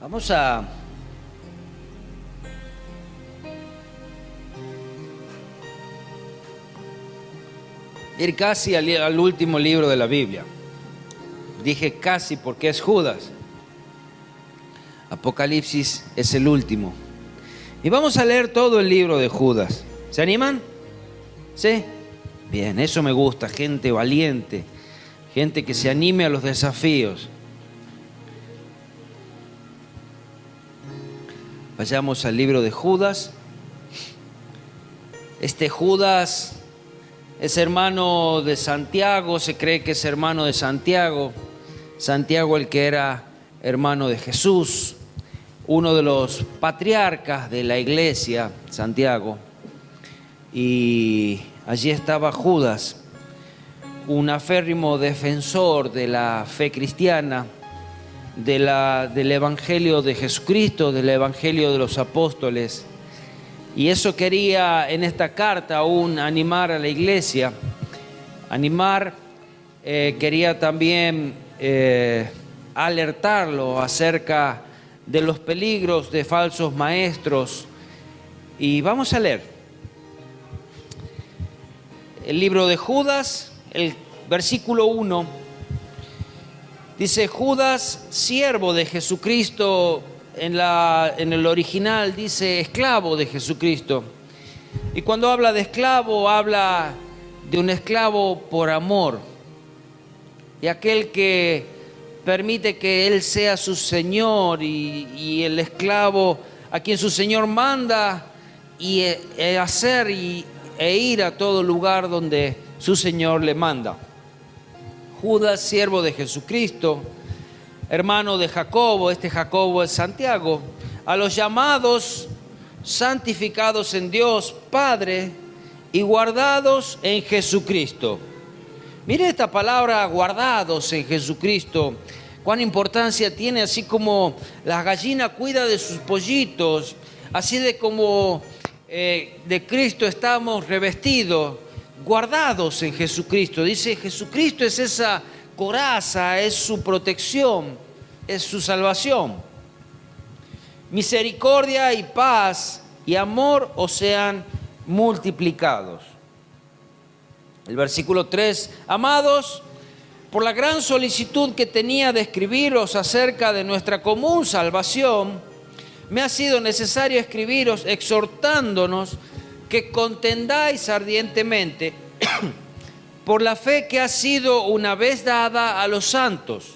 Vamos a ir casi al último libro de la Biblia. Dije casi porque es Judas. Apocalipsis es el último. Y vamos a leer todo el libro de Judas. ¿Se animan? ¿Sí? Bien, eso me gusta, gente valiente, gente que se anime a los desafíos. Vayamos al libro de Judas. Este Judas es hermano de Santiago, se cree que es hermano de Santiago. Santiago, el que era hermano de Jesús, uno de los patriarcas de la iglesia, Santiago. Y allí estaba Judas, un aférrimo defensor de la fe cristiana, del Evangelio de Jesucristo, del Evangelio de los apóstoles. Y eso quería en esta carta aún animar a la iglesia, quería también alertarlo acerca de los peligros de falsos maestros. Y vamos a leer el libro de Judas, el versículo 1. Dice: Judas, siervo de Jesucristo. En el original dice esclavo de Jesucristo. Y cuando habla de esclavo, habla de un esclavo por amor. Y aquel que permite que él sea su señor y el esclavo a quien su señor manda hacer e ir a todo lugar donde su señor le manda. Judas, siervo de Jesucristo, hermano de Jacobo, este Jacobo es Santiago, a los llamados, santificados en Dios Padre y guardados en Jesucristo. Mire esta palabra, guardados en Jesucristo, cuán importancia tiene, así como la gallina cuida de sus pollitos, así de como de Cristo estamos revestidos, guardados en Jesucristo. Dice, Jesucristo es esa coraza, es su protección, es su salvación. Misericordia y paz y amor os sean multiplicados. El versículo 3: Amados, por la gran solicitud que tenía de escribiros acerca de nuestra común salvación, me ha sido necesario escribiros exhortándonos que contendáis ardientemente por la fe que ha sido una vez dada a los santos.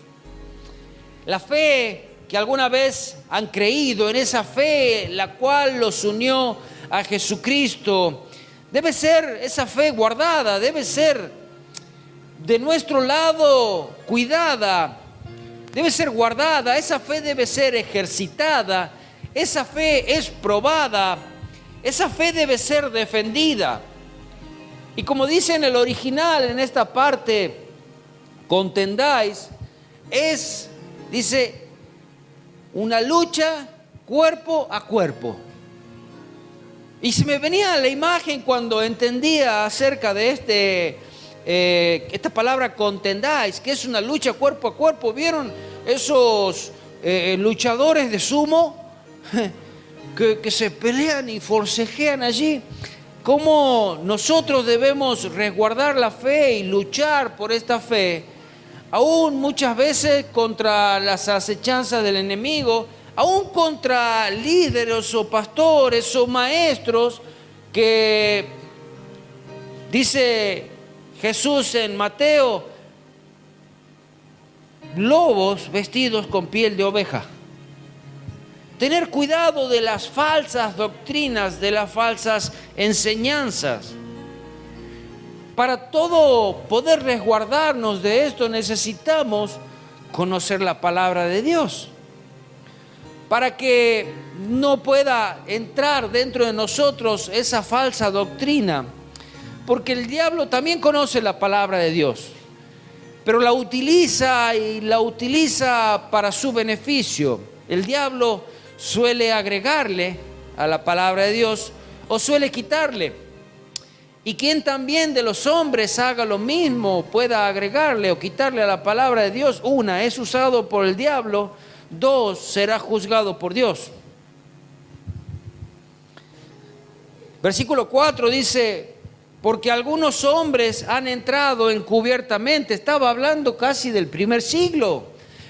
La fe que alguna vez han creído, en esa fe la cual los unió a Jesucristo, debe ser esa fe guardada, debe ser de nuestro lado cuidada, debe ser guardada, esa fe debe ser ejercitada, esa fe es probada, esa fe debe ser defendida. Y como dice en el original, en esta parte, contendáis, dice, una lucha cuerpo a cuerpo. Y se me venía la imagen cuando entendía acerca de esta palabra contendáis, que es una lucha cuerpo a cuerpo. ¿Vieron esos luchadores de sumo que se pelean y forcejean allí? Cómo nosotros debemos resguardar la fe y luchar por esta fe, aún muchas veces contra las acechanzas del enemigo, aún contra líderes o pastores o maestros que, dice Jesús en Mateo, lobos vestidos con piel de oveja. Tener cuidado de las falsas doctrinas, de las falsas enseñanzas. Para todo poder resguardarnos de esto necesitamos conocer la palabra de Dios, para que no pueda entrar dentro de nosotros esa falsa doctrina, porque el diablo también conoce la palabra de Dios, pero la utiliza para su beneficio. El diablo suele agregarle a la palabra de Dios o suele quitarle. Y quien también de los hombres haga lo mismo, pueda agregarle o quitarle a la palabra de Dios, es usado por el diablo 2 será juzgado por Dios. Versículo 4 dice, porque algunos hombres han entrado encubiertamente. Estaba hablando casi del primer siglo.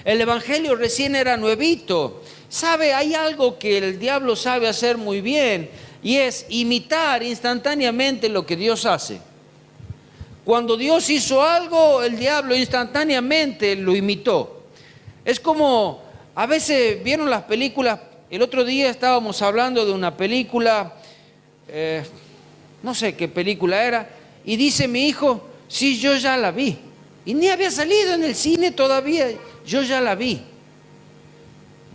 El evangelio recién era nuevito. ¿Sabe? Hay algo que el diablo sabe hacer muy bien, y es imitar instantáneamente lo que Dios hace. Cuando Dios hizo algo, el diablo instantáneamente lo imitó. Es como, a veces vieron las películas. El otro día estábamos hablando de una película, no sé qué película era, y dice mi hijo, sí, yo ya la vi. Y ni había salido en el cine todavía, yo ya la vi.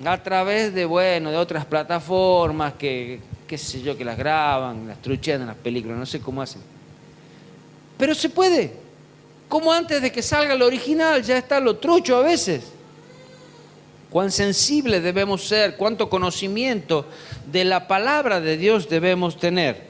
A través de otras plataformas que, qué sé yo, que las graban, las truchean en las películas, no sé cómo hacen. Pero se puede. Como antes de que salga el original, ya está lo trucho a veces. Cuán sensibles debemos ser, cuánto conocimiento de la palabra de Dios debemos tener.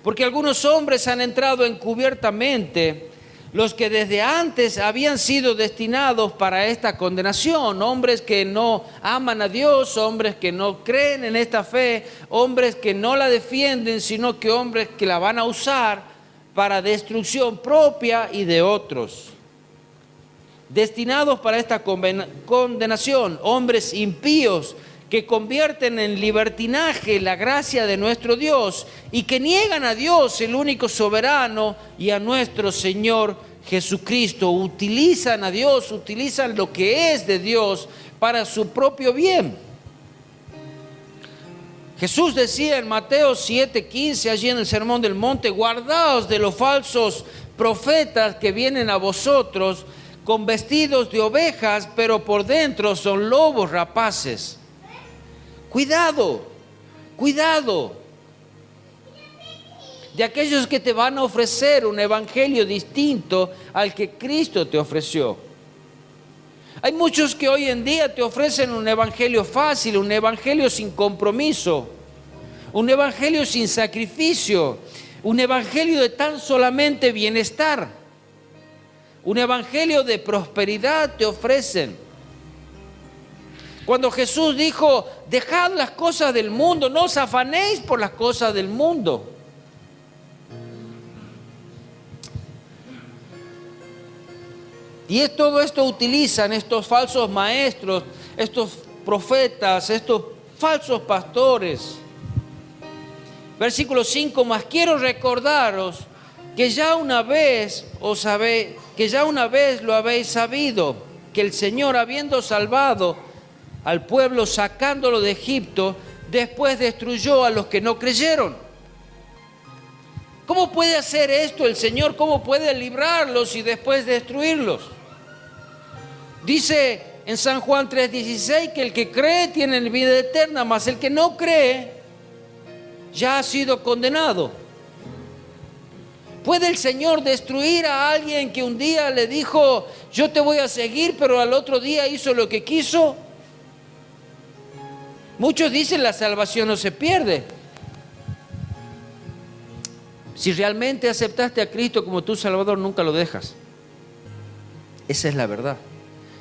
Porque algunos hombres han entrado encubiertamente, los que desde antes habían sido destinados para esta condenación, hombres que no aman a Dios, hombres que no creen en esta fe, hombres que no la defienden, sino que hombres que la van a usar para destrucción propia y de otros. Destinados para esta condenación, hombres impíos que convierten en libertinaje la gracia de nuestro Dios y que niegan a Dios, el único soberano, y a nuestro Señor Jesucristo. Utilizan a Dios, utilizan lo que es de Dios para su propio bien. Jesús decía en Mateo 7:15, allí en el Sermón del Monte, guardaos de los falsos profetas que vienen a vosotros con vestidos de ovejas, pero por dentro son lobos rapaces. Cuidado, cuidado de aquellos que te van a ofrecer un evangelio distinto al que Cristo te ofreció. Hay muchos que hoy en día te ofrecen un evangelio fácil, un evangelio sin compromiso, un evangelio sin sacrificio, un evangelio de tan solamente bienestar, un evangelio de prosperidad te ofrecen. Cuando Jesús dijo, dejad las cosas del mundo, no os afanéis por las cosas del mundo. Y todo esto utilizan estos falsos maestros, estos profetas, estos falsos pastores. Versículo 5, mas quiero recordaros que ya una vez lo habéis sabido, que el Señor, habiendo salvado al pueblo sacándolo de Egipto, después destruyó a los que no creyeron. ¿Cómo puede hacer esto el Señor? ¿Cómo puede librarlos y después destruirlos? Dice en San Juan 3:16 que el que cree tiene vida eterna, mas el que no cree ya ha sido condenado. ¿Puede el Señor destruir a alguien que un día le dijo, yo te voy a seguir, pero al otro día hizo lo que quiso? Muchos dicen la salvación no se pierde. Si realmente aceptaste a Cristo como tu Salvador, nunca lo dejas. Esa es la verdad.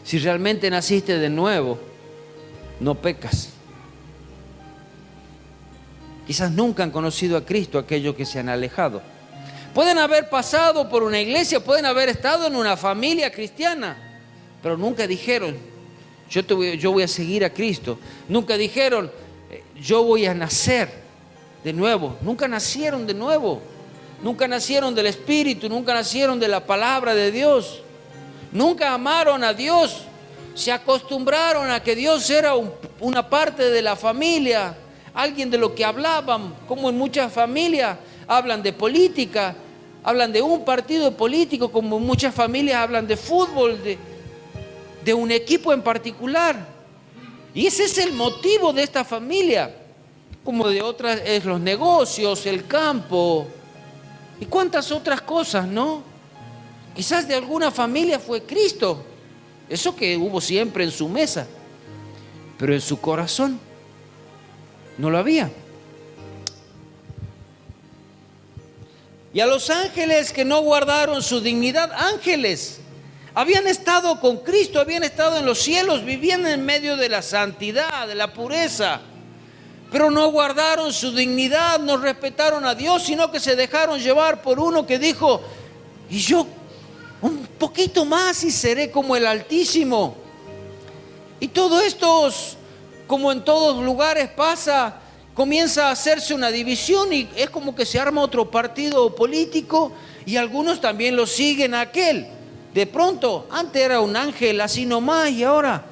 Si realmente naciste de nuevo, no pecas. Quizás nunca han conocido a Cristo aquellos que se han alejado. Pueden haber pasado por una iglesia, pueden haber estado en una familia cristiana, pero nunca dijeron, yo voy a seguir a Cristo. Nunca dijeron, yo voy a nacer de nuevo. Nunca nacieron de nuevo. Nunca nacieron del Espíritu, nunca nacieron de la palabra de Dios. Nunca amaron a Dios. Se acostumbraron a que Dios era una parte de la familia, alguien de lo que hablaban, como en muchas familias hablan de política, hablan de un partido político, como en muchas familias hablan de fútbol, de un equipo en particular. Y ese es el motivo de esta familia, como de otras es los negocios, el campo y cuántas otras cosas, ¿no? Quizás de alguna familia fue Cristo, eso que hubo siempre en su mesa, pero en su corazón no lo había. Y a los ángeles que no guardaron su dignidad, ángeles Habían estado con Cristo, habían estado en los cielos, vivían en medio de la santidad, de la pureza. Pero no guardaron su dignidad, no respetaron a Dios, sino que se dejaron llevar por uno que dijo: y yo un poquito más y seré como el Altísimo. Y todo esto, como en todos lugares pasa, comienza a hacerse una división y es como que se arma otro partido político y algunos también lo siguen a aquel. De pronto, antes era un ángel así nomás y ahora,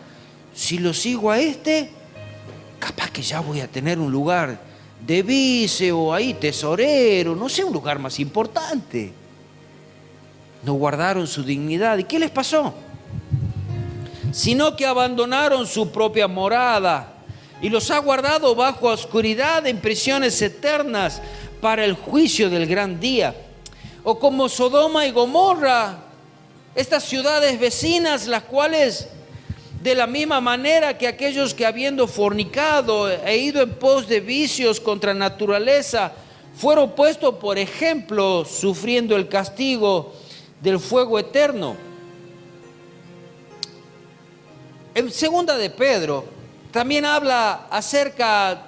si lo sigo a este, capaz que ya voy a tener un lugar de vice o ahí tesorero, no sé, un lugar más importante. No guardaron su dignidad. ¿Y qué les pasó? Sino que abandonaron su propia morada y los ha guardado bajo oscuridad en prisiones eternas para el juicio del gran día. O como Sodoma y Gomorra, estas ciudades vecinas, las cuales de la misma manera que aquellos que habiendo fornicado e ido en pos de vicios contra naturaleza, fueron puestos por ejemplo, sufriendo el castigo del fuego eterno. En segunda de Pedro también habla acerca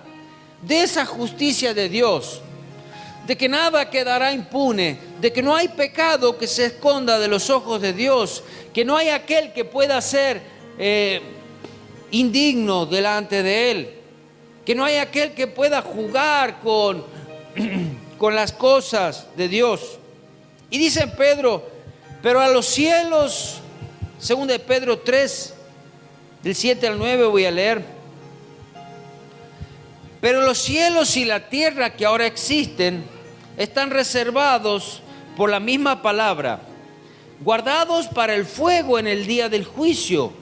de esa justicia de Dios, de que nada quedará impune, de que no hay pecado que se esconda de los ojos de Dios, que no hay aquel que pueda ser indigno delante de Él, que no hay aquel que pueda jugar con las cosas de Dios. Y dice en Pedro: pero a los cielos, según de Pedro 3, del 7 al 9 voy a leer. Pero los cielos y la tierra que ahora existen están reservados por la misma palabra, guardados para el fuego en el día del juicio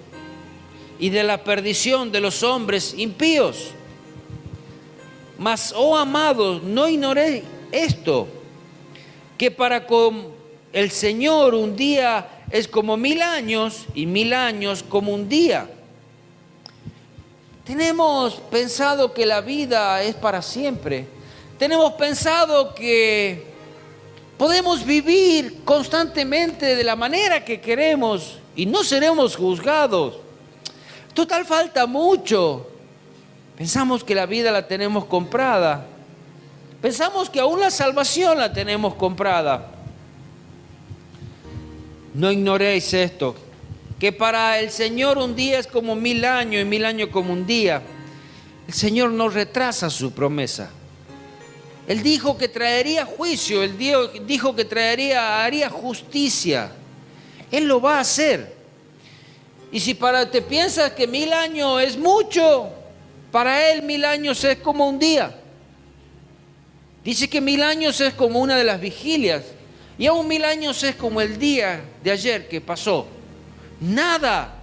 y de la perdición de los hombres impíos. Mas, oh amados, no ignoréis esto, que para con el Señor un día es como 1000 años y 1000 años como un día. Tenemos pensado que la vida es para siempre. Tenemos pensado que podemos vivir constantemente de la manera que queremos y no seremos juzgados. Total, falta mucho. Pensamos que la vida la tenemos comprada. Pensamos que aún la salvación la tenemos comprada. No ignoréis esto, que para el Señor un día es como 1000 años y 1000 años como un día. El Señor no retrasa su promesa. Él dijo que traería juicio, Él dijo que haría justicia. Él lo va a hacer. Y si te piensas que 1000 años es mucho, para Él 1000 años es como un día. Dice que 1000 años es como una de las vigilias. Y aún 1000 años es como el día de ayer que pasó. Nada.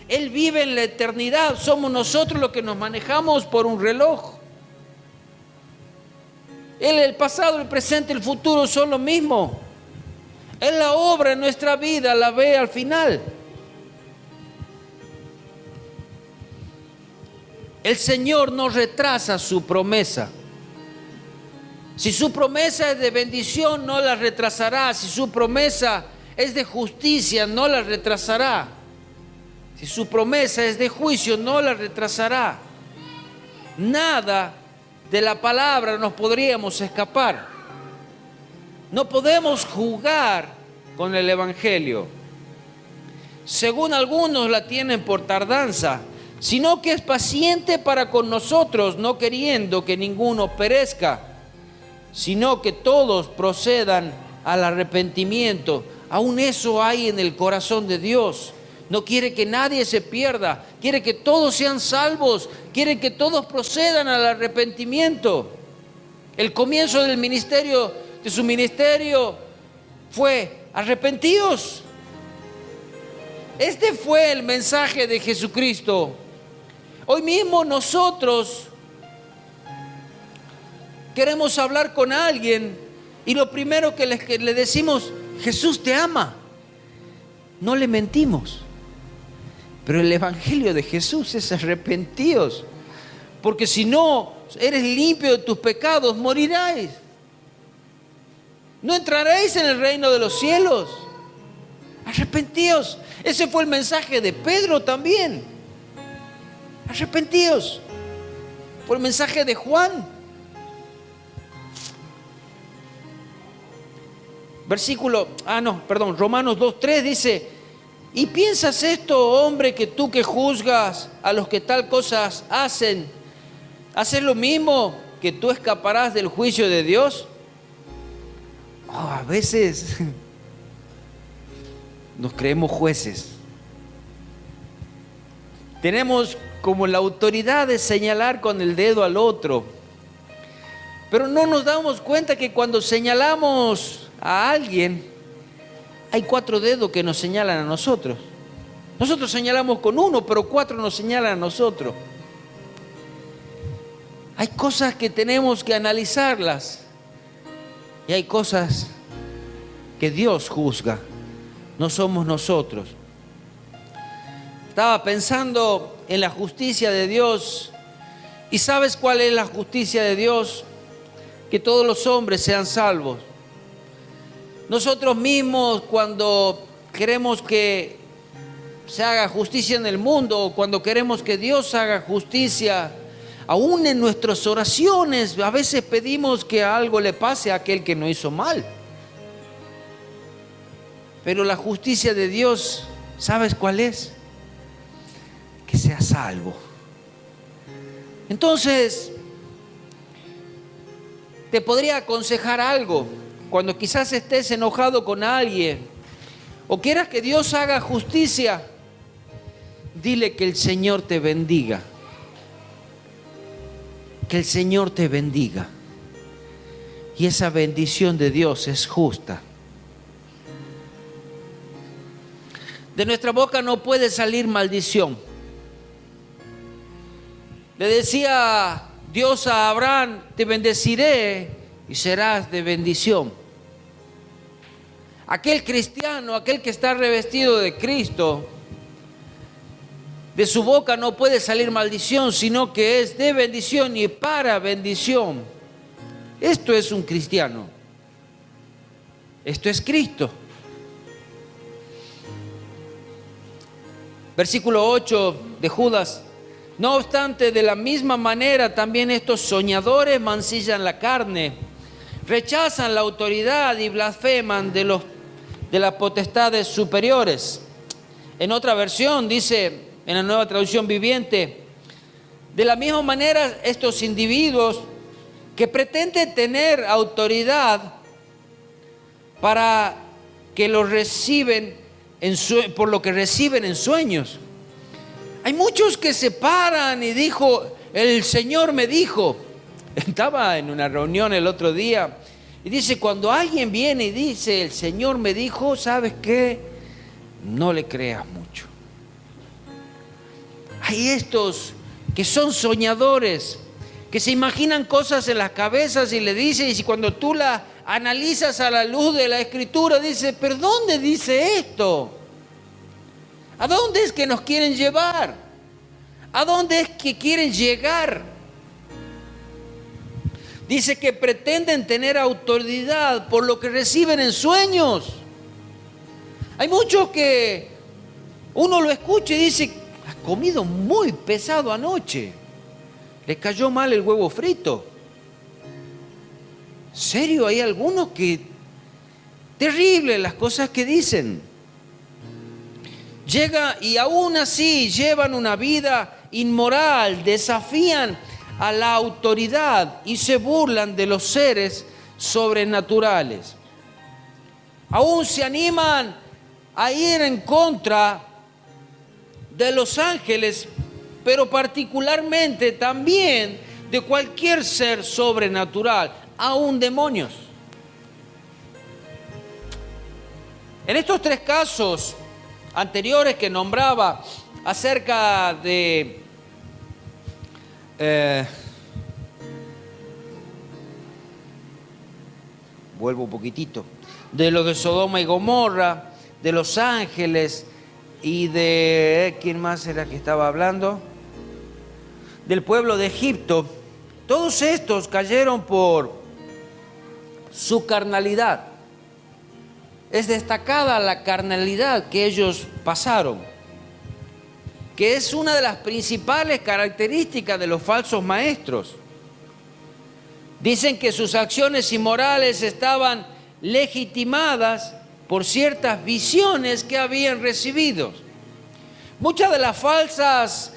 Él vive en la eternidad. Somos nosotros los que nos manejamos por un reloj. Él, el pasado, el presente, el futuro son lo mismo. Él la obra en nuestra vida, la ve al final. El Señor no retrasa su promesa. Si su promesa es de bendición, no la retrasará. Si su promesa es de justicia, no la retrasará. Si su promesa es de juicio, no la retrasará. Nada de la palabra nos podríamos escapar. No podemos jugar con el Evangelio. Según algunos la tienen por tardanza, sino que es paciente para con nosotros, no queriendo que ninguno perezca, sino que todos procedan al arrepentimiento. Aún eso hay en el corazón de Dios. No quiere que nadie se pierda, quiere que todos sean salvos, quiere que todos procedan al arrepentimiento. El comienzo del ministerio, de su ministerio, fue: arrepentíos. Este fue el mensaje de Jesucristo. Hoy mismo nosotros queremos hablar con alguien y lo primero que le decimos: Jesús te ama. No le mentimos. Pero el evangelio de Jesús es: arrepentíos, porque si no eres limpio de tus pecados, moriráis. No entraréis en el reino de los cielos. Arrepentíos. Ese fue el mensaje de Pedro también. Arrepentíos. Fue el mensaje de Juan. Romanos 2:3 dice: ¿y piensas esto, hombre, que tú que juzgas a los que tal cosas hacen, haces lo mismo, que tú escaparás del juicio de Dios? A veces nos creemos jueces. Tenemos como la autoridad de señalar con el dedo al otro, pero no nos damos cuenta que cuando señalamos a alguien, hay 4 dedos que nos señalan a nosotros. Nosotros señalamos con uno, pero 4 nos señalan a nosotros. Hay cosas que tenemos que analizarlas y hay cosas que Dios juzga, no somos nosotros. Estaba pensando en la justicia de Dios. ¿Y sabes cuál es la justicia de Dios? Que todos los hombres sean salvos. Nosotros mismos, cuando queremos que se haga justicia en el mundo, o cuando queremos que Dios haga justicia, aún en nuestras oraciones, a veces pedimos que algo le pase a aquel que no hizo mal. Pero la justicia de Dios, ¿sabes cuál es? Que sea salvo. Entonces, te podría aconsejar algo. Cuando quizás estés enojado con alguien o quieras que Dios haga justicia, dile que el Señor te bendiga. Que el Señor te bendiga. Y esa bendición de Dios es justa. De nuestra boca no puede salir maldición. Le decía Dios a Abraham: te bendeciré y serás de bendición. Aquel cristiano, aquel que está revestido de Cristo, de su boca no puede salir maldición, sino que es de bendición y para bendición. Esto es un cristiano. Esto es Cristo. Versículo 8 de Judas: no obstante, de la misma manera también estos soñadores mancillan la carne, rechazan la autoridad y blasfeman de las potestades superiores. En otra versión dice, en la Nueva Traducción Viviente: de la misma manera estos individuos que pretenden tener autoridad para que los reciben por lo que reciben en sueños. Hay muchos que se paran y dijo: el Señor me dijo. Estaba en una reunión el otro día y dice: cuando alguien viene y dice el Señor me dijo, ¿sabes qué? No le creas mucho. Hay estos que son soñadores, que se imaginan cosas en las cabezas y le dicen, y si cuando tú la analizas a la luz de la Escritura, dice: ¿pero dónde dice esto? ¿A dónde es que nos quieren llevar? ¿A dónde es que quieren llegar? Dice que pretenden tener autoridad por lo que reciben en sueños. Hay muchos que uno lo escucha y dice: has comido muy pesado anoche, le cayó mal el huevo frito. ¿En serio? Hay algunos que terribles las cosas que dicen. Llega y aún así llevan una vida inmoral, desafían a la autoridad y se burlan de los seres sobrenaturales. Aún se animan a ir en contra de los ángeles, pero particularmente también de cualquier ser sobrenatural, aún demonios. En estos 3 casos anteriores que nombraba acerca de vuelvo un poquitito, de lo de Sodoma y Gomorra, de los ángeles y de ¿quién más era que estaba hablando? Del pueblo de Egipto. Todos estos cayeron por su carnalidad. es destacada la carnalidad que ellos pasaron, que es una de las principales características de los falsos maestros. Dicen que sus acciones inmorales estaban legitimadas por ciertas visiones que habían recibido. Muchas de las falsas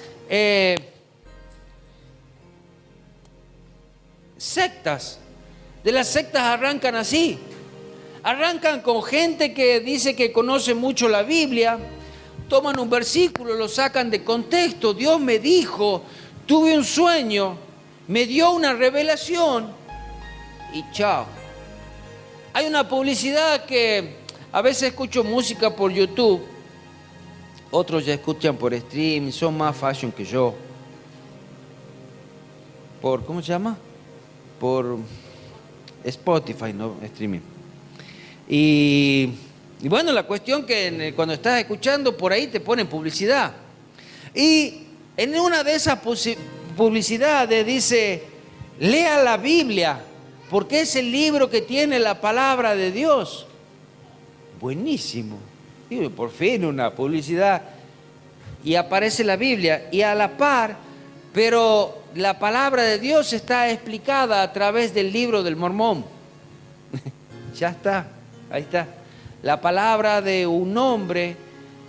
sectas, de las sectas arrancan así. Arrancan con gente que dice que conoce mucho la Biblia, toman un versículo, lo sacan de contexto. Dios me dijo, tuve un sueño, me dio una revelación y chao. Hay una publicidad que a veces escucho música por YouTube, otros ya escuchan por stream, son más fashion que yo. ¿Cómo se llama? Por Spotify, no streaming. Y bueno, la cuestión que cuando estás escuchando por ahí te ponen publicidad. Y en una de esas publicidades dice, lea la Biblia, porque es el libro que tiene la palabra de Dios. Buenísimo. Digo, por fin una publicidad. Y aparece la Biblia y a la par, pero la palabra de Dios está explicada a través del libro del Mormón. Ya está. Ahí está, la palabra de un hombre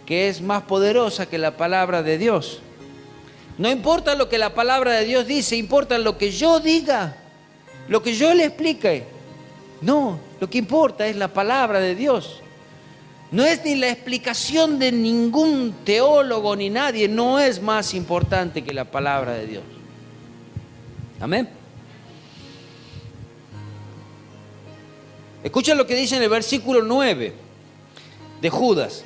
que es más poderosa que la palabra de Dios. No importa lo que la palabra de Dios dice, importa lo que yo diga, lo que yo le explique. No, lo que importa es la palabra de Dios. No es ni la explicación de ningún teólogo ni nadie, no es más importante que la palabra de Dios. Amén. Escucha lo que dice en el versículo 9 de Judas.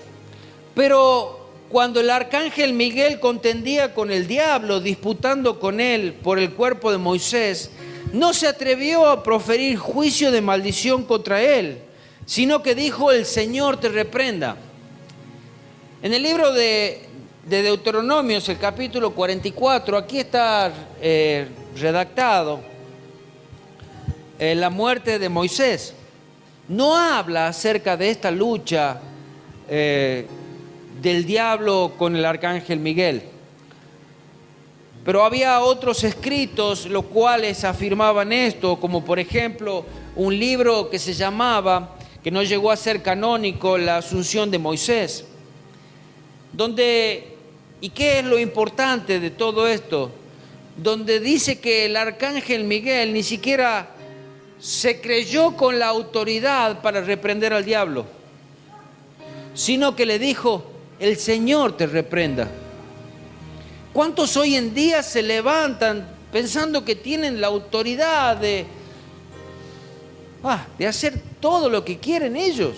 Pero cuando el arcángel Miguel contendía con el diablo, disputando con él por el cuerpo de Moisés, no se atrevió a proferir juicio de maldición contra él, sino que dijo, el Señor te reprenda. En el libro de Deuteronomios, el capítulo 44, aquí está redactado la muerte de Moisés. No habla acerca de esta lucha del diablo con el arcángel Miguel. Pero había otros escritos los cuales afirmaban esto, como por ejemplo un libro que se llamaba, que no llegó a ser canónico, La Asunción de Moisés. ¿Y qué es lo importante de todo esto? Donde dice que el arcángel Miguel ni siquiera se creyó con la autoridad para reprender al diablo, sino que le dijo, el Señor te reprenda. ¿Cuántos hoy en día se levantan pensando que tienen la autoridad de hacer todo lo que quieren ellos?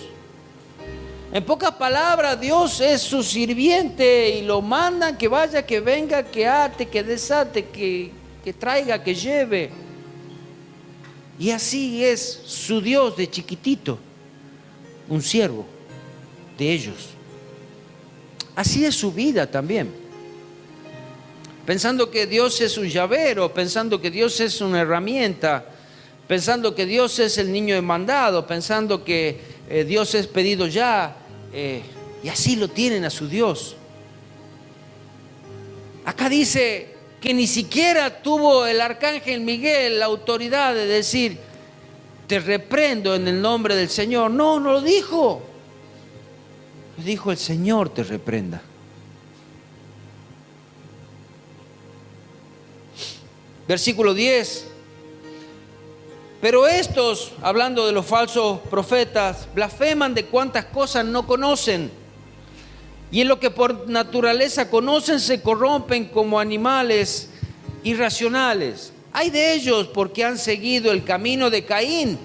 En pocas palabras, Dios es su sirviente y lo mandan que vaya, que venga, que ate, que desate, que traiga, que lleve. Y así es su Dios de chiquitito, un siervo de ellos. Así es su vida también. Pensando que Dios es un llavero, pensando que Dios es una herramienta, pensando que Dios es el niño demandado, pensando que Dios es pedido ya, y así lo tienen a su Dios. Acá dice que ni siquiera tuvo el arcángel Miguel la autoridad de decir, te reprendo en el nombre del Señor. No lo dijo. Dijo, el Señor te reprenda. Versículo 10. Pero estos, hablando de los falsos profetas, blasfeman de cuantas cosas no conocen. Y en lo que por naturaleza conocen se corrompen como animales irracionales. Hay de ellos porque han seguido el camino de Caín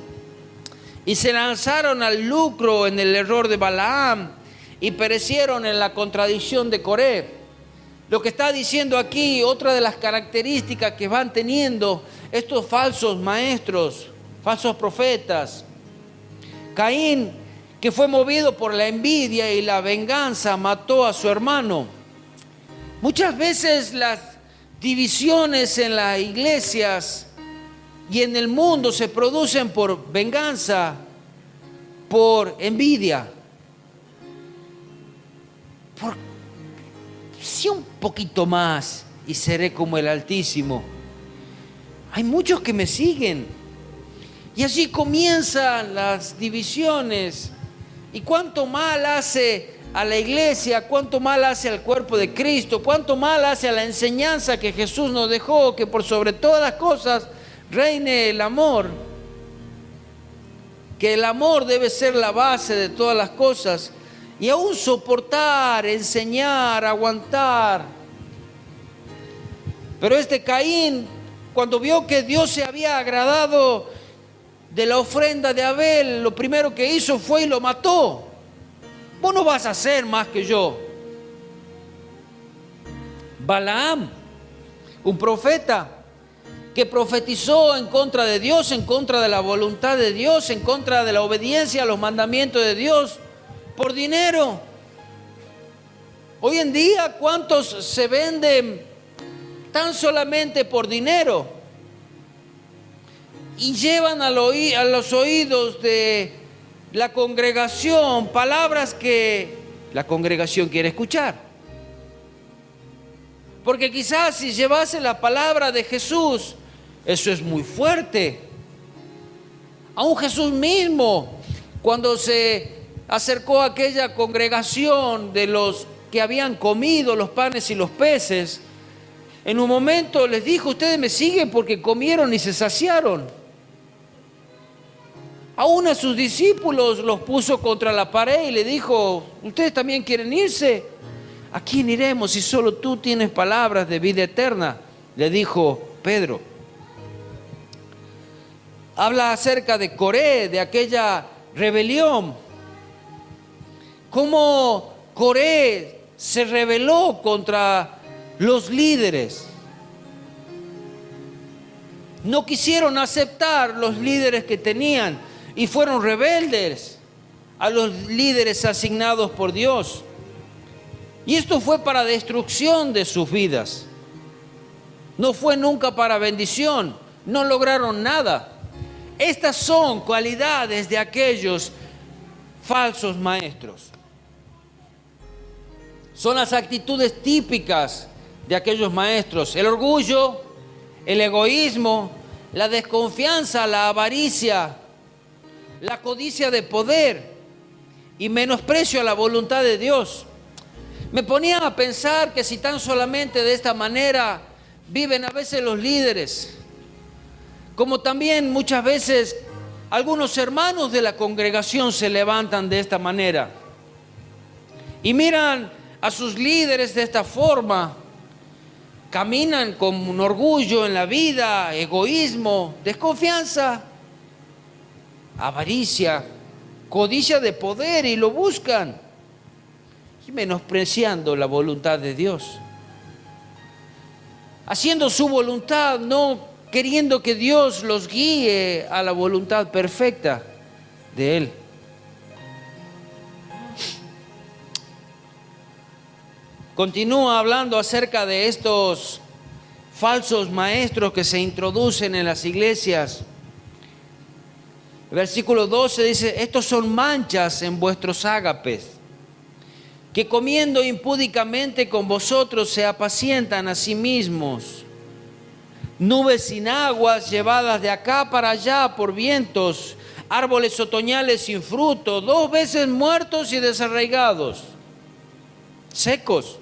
y se lanzaron al lucro en el error de Balaam y perecieron en la contradicción de Coré. Lo que está diciendo aquí, otra de las características que van teniendo estos falsos maestros, falsos profetas. Caín, que fue movido por la envidia y la venganza, mató a su hermano. Muchas veces las divisiones en las iglesias y en el mundo se producen por venganza, por envidia, por sí un poquito más y seré como el Altísimo. Hay muchos que me siguen. Y así comienzan las divisiones. Y cuánto mal hace a la iglesia, cuánto mal hace al cuerpo de Cristo, cuánto mal hace a la enseñanza que Jesús nos dejó, que por sobre todas las cosas reine el amor. Que el amor debe ser la base de todas las cosas. Y aún soportar, enseñar, aguantar. Pero este Caín, cuando vio que Dios se había agradado de la ofrenda de Abel, lo primero que hizo fue y lo mató. Vos no vas a hacer más que yo. Balaam, un profeta que profetizó en contra de Dios, en contra de la voluntad de Dios, en contra de la obediencia a los mandamientos de Dios, por dinero. Hoy en día, ¿cuántos se venden tan solamente por dinero? Y llevan a los oídos de la congregación palabras que la congregación quiere escuchar. Porque quizás si llevase la palabra de Jesús, eso es muy fuerte. Aún Jesús mismo, cuando se acercó a aquella congregación de los que habían comido los panes y los peces, en un momento les dijo: ustedes me siguen porque comieron y se saciaron. Aún a sus discípulos los puso contra la pared y le dijo: ¿ustedes también quieren irse? ¿A quién iremos si solo tú tienes palabras de vida eterna?, le dijo Pedro. Habla acerca de Coré, de aquella rebelión. Cómo Coré se rebeló contra los líderes. No quisieron aceptar los líderes que tenían y fueron rebeldes a los líderes asignados por Dios. Y esto fue para destrucción de sus vidas. No fue nunca para bendición. No lograron nada. Estas son cualidades de aquellos falsos maestros. Son las actitudes típicas de aquellos maestros: el orgullo, el egoísmo, la desconfianza, la avaricia, la codicia de poder y menosprecio a la voluntad de Dios. Me ponía a pensar que si tan solamente de esta manera viven a veces los líderes, como también muchas veces algunos hermanos de la congregación se levantan de esta manera y miran a sus líderes de esta forma, caminan con un orgullo en la vida, egoísmo, desconfianza, avaricia, codicia de poder, y lo buscan, y menospreciando la voluntad de Dios, haciendo su voluntad, no queriendo que Dios los guíe a la voluntad perfecta de Él. Continúa hablando acerca de estos falsos maestros que se introducen en las iglesias. El versículo 12 dice: estos son manchas en vuestros ágapes, que comiendo impúdicamente con vosotros se apacientan a sí mismos. Nubes sin aguas, llevadas de acá para allá por vientos, árboles otoñales sin fruto, 2 veces muertos y desarraigados, secos.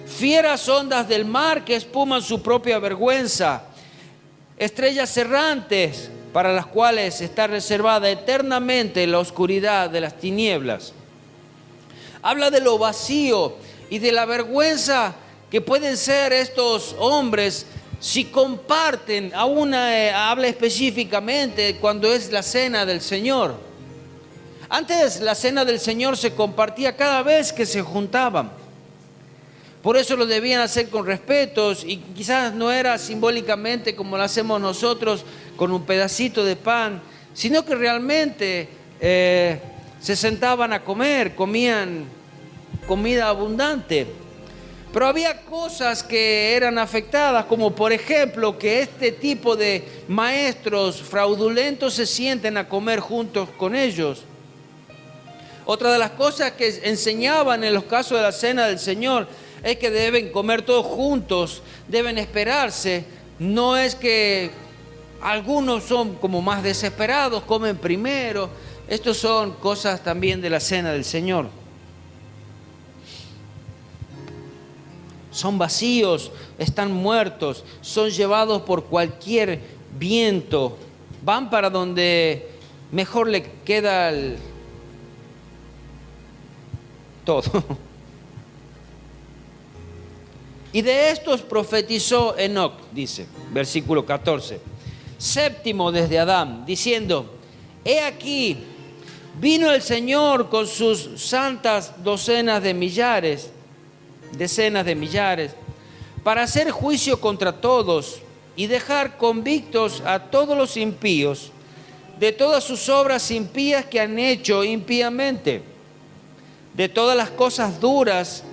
Fieras ondas del mar que espuman su propia vergüenza, estrellas errantes para las cuales está reservada eternamente la oscuridad de las tinieblas. Habla de lo vacío y de la vergüenza que pueden ser estos hombres si comparten. Habla específicamente cuando es la cena del Señor. Antes la cena del Señor se compartía cada vez que se juntaban. Por eso lo debían hacer con respetos, y quizás no era simbólicamente como lo hacemos nosotros con un pedacito de pan, sino que realmente se sentaban a comer, comían comida abundante. Pero había cosas que eran afectadas, como por ejemplo que este tipo de maestros fraudulentos se sienten a comer juntos con ellos. Otra de las cosas que enseñaban en los casos de la cena del Señor es que deben comer todos juntos, deben esperarse. No es que algunos son como más desesperados, comen primero. Estos son cosas también de la cena del Señor. Son vacíos, están muertos, son llevados por cualquier viento. Van para donde mejor le queda todo. Y de estos profetizó Enoc, dice, versículo 14, séptimo desde Adán, diciendo: he aquí, vino el Señor con sus santas decenas de millares, para hacer juicio contra todos y dejar convictos a todos los impíos de todas sus obras impías que han hecho impíamente, de todas las cosas duras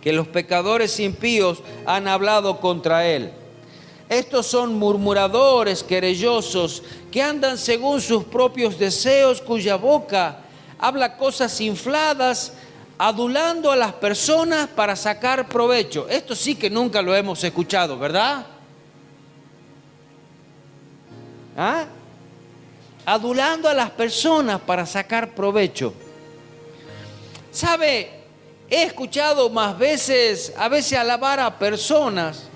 que los pecadores impíos han hablado contra él. Estos son murmuradores, querellosos, que andan según sus propios deseos, cuya boca habla cosas infladas, adulando a las personas para sacar provecho. Esto sí que nunca lo hemos escuchado, ¿verdad? ¿Ah? Adulando a las personas para sacar provecho. ¿Sabe? He escuchado más veces, a veces alabar a personas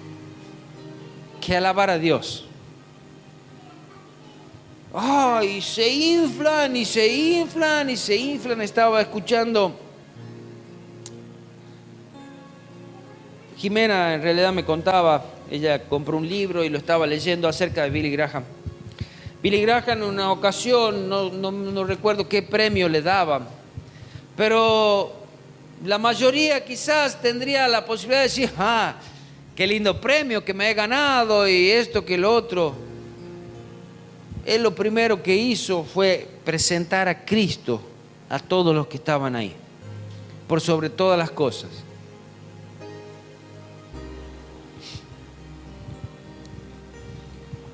que alabar a Dios. Ay, se inflan y se inflan y se inflan. Estaba escuchando, Jimena en realidad me contaba, ella compró un libro y lo estaba leyendo acerca de Billy Graham. Billy Graham en una ocasión, no recuerdo qué premio le daban, pero la mayoría quizás tendría la posibilidad de decir: qué lindo premio que me he ganado y esto que lo otro. Él lo primero que hizo fue presentar a Cristo a todos los que estaban ahí, por sobre todas las cosas.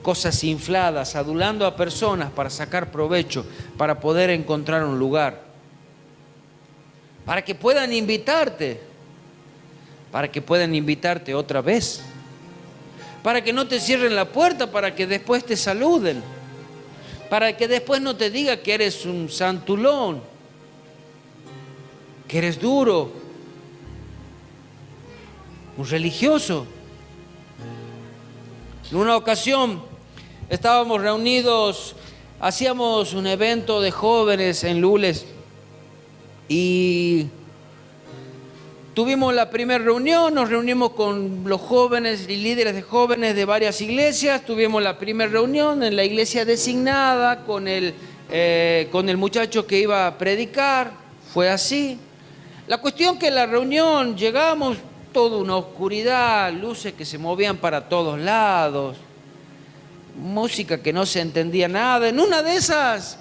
Cosas infladas, adulando a personas para sacar provecho, para poder encontrar un lugar, para que puedan invitarte otra vez, para que no te cierren la puerta, para que después te saluden, para que después no te diga que eres un santulón, que eres duro, un religioso. En una ocasión estábamos reunidos, hacíamos un evento de jóvenes en Lules y tuvimos la primera reunión, nos reunimos con los jóvenes y líderes de jóvenes de varias iglesias. Tuvimos la primera reunión en la iglesia designada con el muchacho que iba a predicar. Fue así. La cuestión que en la reunión llegamos, toda una oscuridad, luces que se movían para todos lados, música que no se entendía nada. En una de esas,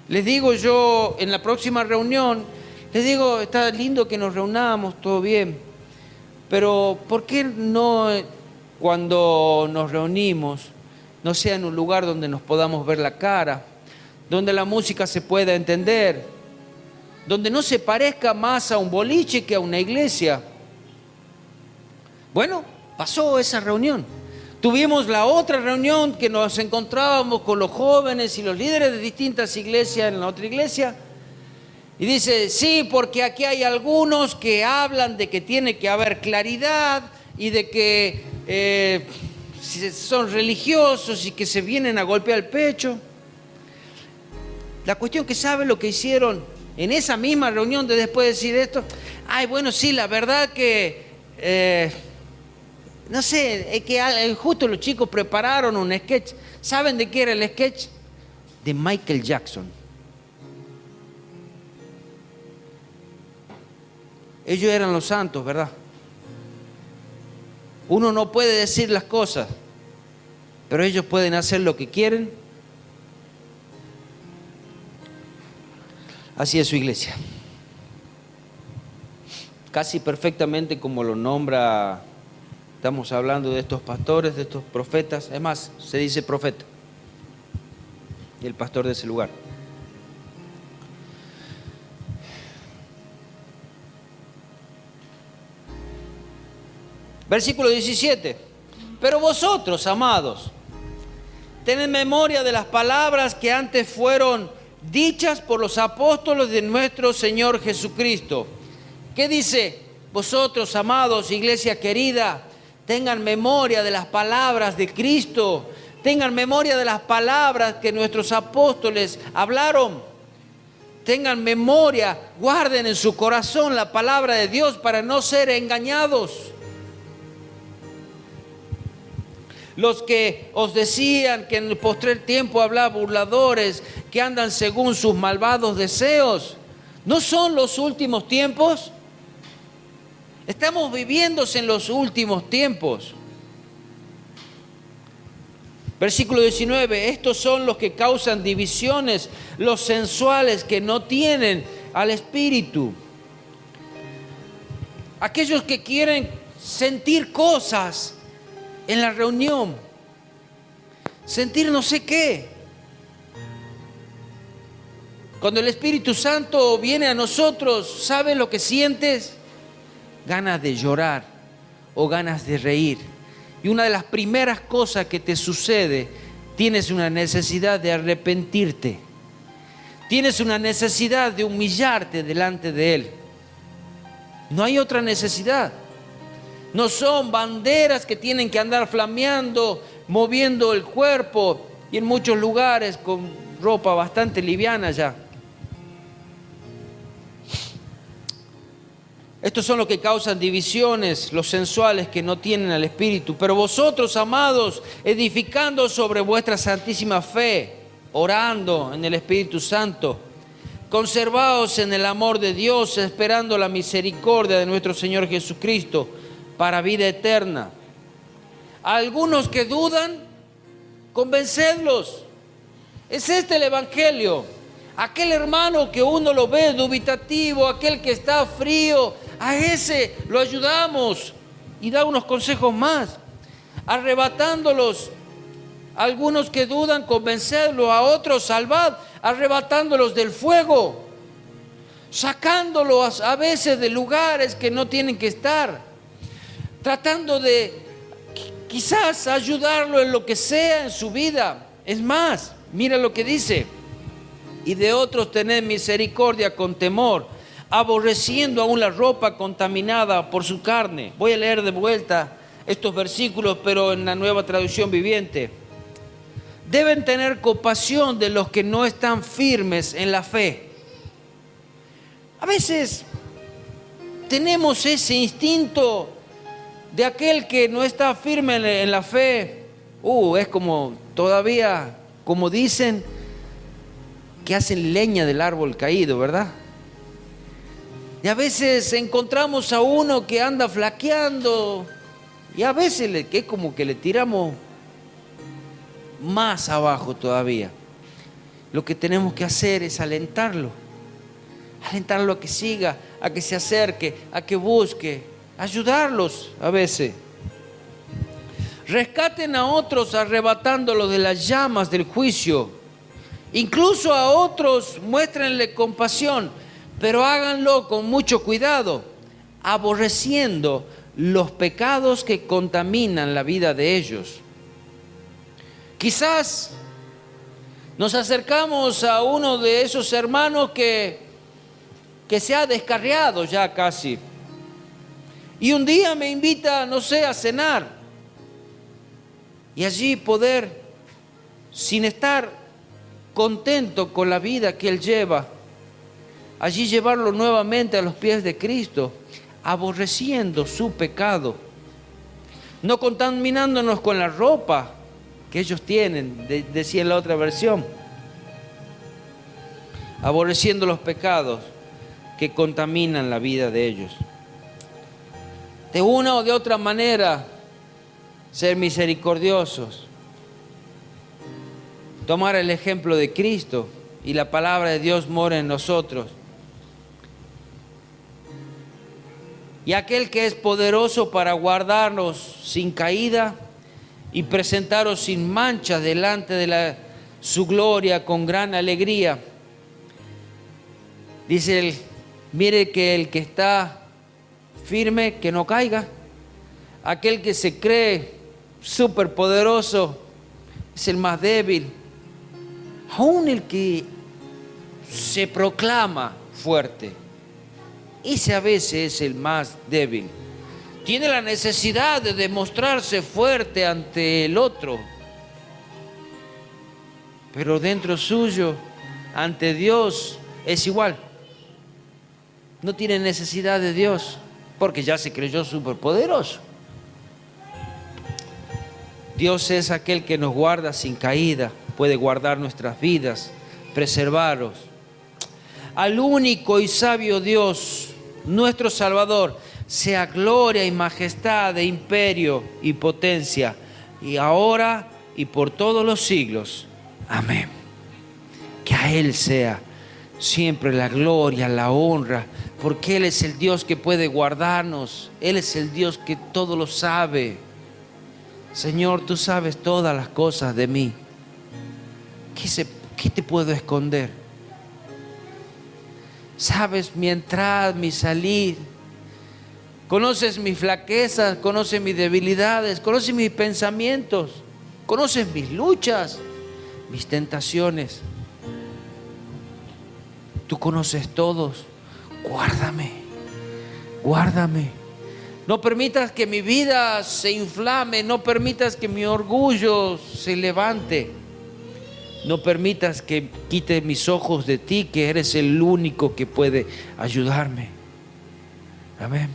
les digo yo, en la próxima reunión, les digo: está lindo que nos reunamos, todo bien, pero ¿por qué no, cuando nos reunimos, no sea en un lugar donde nos podamos ver la cara, donde la música se pueda entender, donde no se parezca más a un boliche que a una iglesia? Bueno, pasó esa reunión. Tuvimos la otra reunión que nos encontrábamos con los jóvenes y los líderes de distintas iglesias en la otra iglesia. Y dice: sí, porque aquí hay algunos que hablan de que tiene que haber claridad y de que son religiosos y que se vienen a golpear el pecho. La cuestión que sabe lo que hicieron en esa misma reunión de después de decir esto. Ay, bueno, sí, la verdad que no sé, es que justo los chicos prepararon un sketch. ¿Saben de qué era el sketch? De Michael Jackson. Ellos eran los santos, ¿verdad? Uno no puede decir las cosas, pero ellos pueden hacer lo que quieren. Así es su iglesia. Casi perfectamente como lo nombra. Estamos hablando de estos pastores, de estos profetas. Es más, se dice profeta. Y el pastor de ese lugar. Versículo 17. Pero vosotros, amados, tened memoria de las palabras que antes fueron dichas por los apóstoles de nuestro Señor Jesucristo. ¿Qué dice? Vosotros, amados, iglesia querida, tengan memoria de las palabras de Cristo, tengan memoria de las palabras que nuestros apóstoles hablaron. Tengan memoria, guarden en su corazón la palabra de Dios para no ser engañados. Los que os decían que en el postrer tiempo habrá burladores que andan según sus malvados deseos, ¿no son los últimos tiempos? Estamos viviendo en los últimos tiempos. Versículo 19, estos son los que causan divisiones, los sensuales que no tienen al Espíritu. Aquellos que quieren sentir cosas en la reunión, sentir no sé qué. Cuando el Espíritu Santo viene a nosotros, ¿sabes lo que sientes? Ganas de llorar o ganas de reír. Y una de las primeras cosas que te sucede, tienes una necesidad de arrepentirte. Tienes una necesidad de humillarte delante de Él. No hay otra necesidad. No son banderas que tienen que andar flameando, moviendo el cuerpo, y en muchos lugares con ropa bastante liviana ya. Estos son los que causan divisiones, los sensuales que no tienen al Espíritu. Pero vosotros, amados, edificando sobre vuestra santísima fe, orando en el Espíritu Santo, conservaos en el amor de Dios, esperando la misericordia de nuestro Señor Jesucristo para vida eterna. A algunos que dudan, convencedlos. Es este el Evangelio. Aquel hermano que uno lo ve dubitativo, aquel que está frío, a ese lo ayudamos y da unos consejos más, arrebatándolos. A algunos que dudan, convencedlos; a otros salvad, arrebatándolos del fuego, sacándolos a veces de lugares que no tienen que estar, tratando de quizás ayudarlo en lo que sea en su vida. Es más, mira lo que dice: y de otros tened misericordia con temor, aborreciendo aún la ropa contaminada por su carne. Voy a leer de vuelta estos versículos, pero en la Nueva Traducción Viviente. Deben tener compasión de los que no están firmes en la fe. A veces tenemos ese instinto de aquel que no está firme en la fe. Es como todavía, como dicen, que hacen leña del árbol caído, ¿verdad? Y a veces encontramos a uno que anda flaqueando, y a veces que es como que le tiramos más abajo todavía. Lo que tenemos que hacer es alentarlo a que siga, a que se acerque, a que busque, ayudarlos a veces. Rescaten a otros arrebatándolos de las llamas del juicio. Incluso a otros muéstrenle compasión, pero háganlo con mucho cuidado, aborreciendo los pecados que contaminan la vida de ellos. Quizás nos acercamos a uno de esos hermanos que se ha descarriado ya casi, y un día me invita, no sé, a cenar, y allí poder, sin estar contento con la vida que él lleva, allí llevarlo nuevamente a los pies de Cristo, aborreciendo su pecado, no contaminándonos con la ropa que ellos tienen, decía en la otra versión, aborreciendo los pecados que contaminan la vida de ellos. De una o de otra manera, ser misericordiosos, tomar el ejemplo de Cristo, y la palabra de Dios mora en nosotros. Y aquel que es poderoso para guardarnos sin caída y presentaros sin mancha delante de su gloria con gran alegría. Dice él, mire que el que está firme, que no caiga. Aquel que se cree superpoderoso es el más débil. Aún el que se proclama fuerte, ese a veces es el más débil. Tiene la necesidad de demostrarse fuerte ante el otro, pero dentro suyo, ante Dios, es igual. No tiene necesidad de Dios, porque ya se creyó superpoderoso. Dios es aquel que nos guarda sin caída, puede guardar nuestras vidas, preservarlos. Al único y sabio Dios, nuestro Salvador, sea gloria y majestad, e imperio y potencia, y ahora y por todos los siglos. Amén. Que a Él sea siempre la gloria, la honra, porque Él es el Dios que puede guardarnos. Él es el Dios que todo lo sabe. Señor, tú sabes todas las cosas de mí. ¿Qué te puedo esconder? Sabes mi entrada, mi salir. Conoces mis flaquezas, conoces mis debilidades, conoces mis pensamientos, conoces mis luchas, mis tentaciones. Tú conoces todos. Guárdame, guárdame. No permitas que mi vida se inflame, no permitas que mi orgullo se levante. No permitas que quite mis ojos de ti, que eres el único que puede ayudarme. Amén.